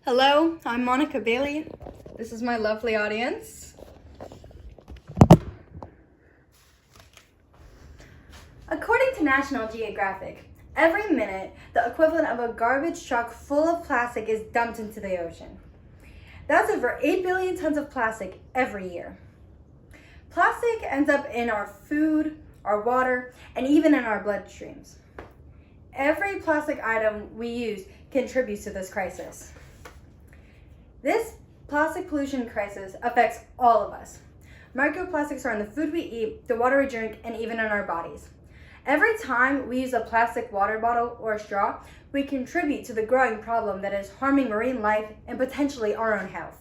Hello, I'm Monica Bailey. This is my lovely audience. According to National Geographic, every minute, the equivalent of a garbage truck full of plastic is dumped into the ocean. That's over 8 billion tons of plastic every year. Plastic ends up in our food, our water, and even in our bloodstreams. Every plastic item we use contributes to this crisis. This plastic pollution crisis affects all of us. Microplastics are in the food we eat, the water we drink, and even in our bodies. Every time we use a plastic water bottle or a straw, we contribute to the growing problem that is harming marine life and potentially our own health.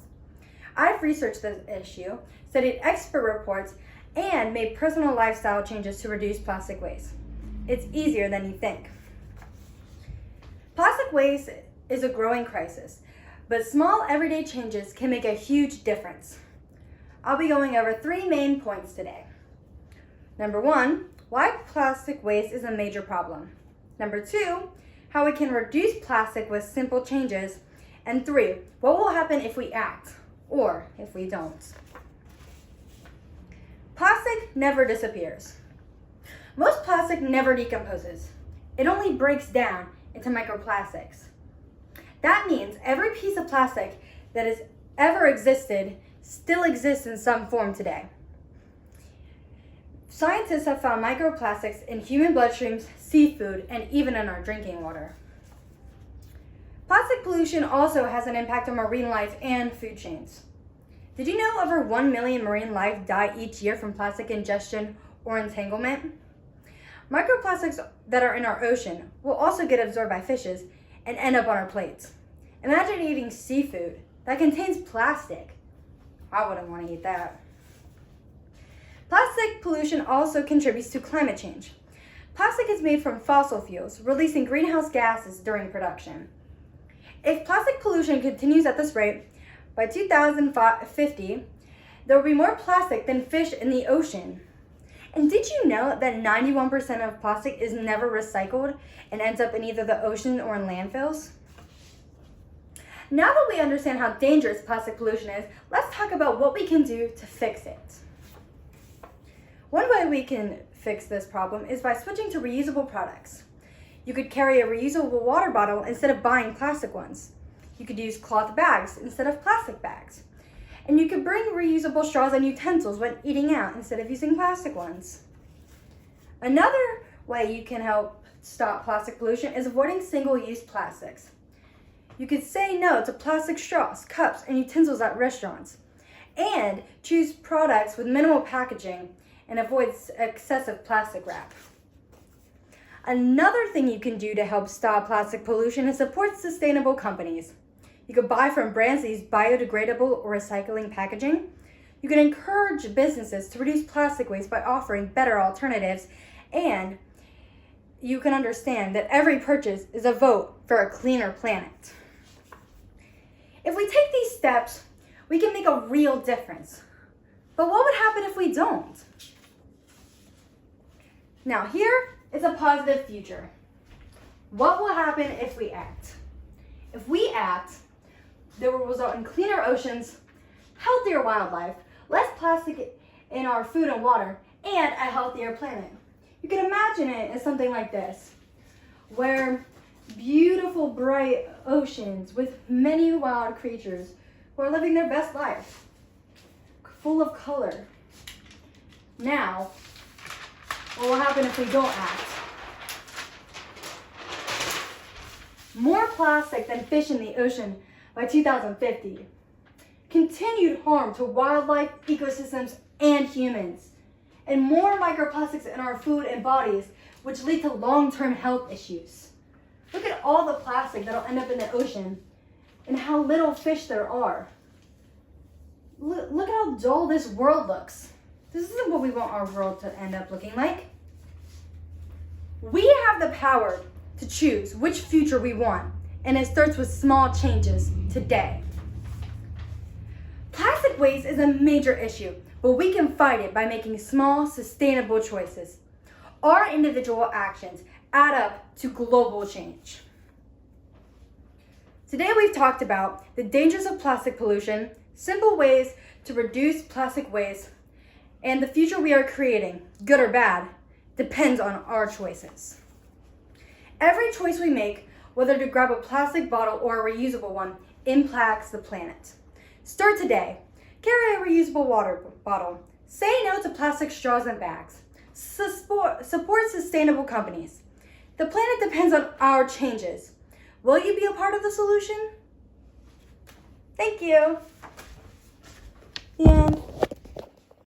I've researched this issue, studied expert reports, and made personal lifestyle changes to reduce plastic waste. It's easier than you think. Plastic waste is a growing crisis, but small everyday changes can make a huge difference. I'll be going over 3 main points today. Number 1, why plastic waste is a major problem. Number 2, how we can reduce plastic with simple changes. And 3, what will happen if we act, or if we don't. Plastic never disappears. Most plastic never decomposes. It only breaks down into microplastics. That means every piece of plastic that has ever existed still exists in some form today. Scientists have found microplastics in human bloodstreams, seafood, and even in our drinking water. Plastic pollution also has an impact on marine life and food chains. Did you know over 1 million marine life die each year from plastic ingestion or entanglement? Microplastics that are in our ocean will also get absorbed by fishes and end up on our plates. Imagine eating seafood that contains plastic. I wouldn't want to eat that. Plastic pollution also contributes to climate change. Plastic is made from fossil fuels, releasing greenhouse gases during production. If plastic pollution continues at this rate, by 2050, there will be more plastic than fish in the ocean. And did you know that 91% of plastic is never recycled and ends up in either the ocean or in landfills? Now that we understand how dangerous plastic pollution is, let's talk about what we can do to fix it. One way we can fix this problem is by switching to reusable products. You could carry a reusable water bottle instead of buying plastic ones. You could use cloth bags instead of plastic bags. And you could bring reusable straws and utensils when eating out instead of using plastic ones. Another way you can help stop plastic pollution is avoiding single-use plastics. You could say no to plastic straws, cups, and utensils at restaurants, and choose products with minimal packaging and avoid excessive plastic wrap. Another thing you can do to help stop plastic pollution is support sustainable companies. You could buy from brands that use biodegradable or recycling packaging. You can encourage businesses to reduce plastic waste by offering better alternatives, and you can understand that every purchase is a vote for a cleaner planet. If we take these steps, we can make a real difference. But what would happen if we don't? Now here is a positive future. What will happen if we act? If we act, there will result in cleaner oceans, healthier wildlife, less plastic in our food and water, and a healthier planet. You can imagine it as something like this, where beautiful, bright oceans with many wild creatures who are living their best life, full of color. Now, what will happen if we don't act? More plastic than fish in the ocean by 2050. Continued harm to wildlife, ecosystems, and humans. And more microplastics in our food and bodies, which lead to long-term health issues. Look at all the plastic that'll end up in the ocean and how little fish there are. Look at how dull this world looks. This isn't what we want our world to end up looking like. We have the power to choose which future we want, and it starts with small changes today. Plastic waste is a major issue, but we can fight it by making small, sustainable choices. Our individual actions add up to global change. Today we've talked about the dangers of plastic pollution, simple ways to reduce plastic waste, and the future we are creating, good or bad, depends on our choices. Every choice we make, whether to grab a plastic bottle or a reusable one, impacts the planet. Start today. Carry a reusable water bottle. Say no to plastic straws and bags. Support sustainable companies. The planet depends on our changes. Will you be a part of the solution? Thank you. The end.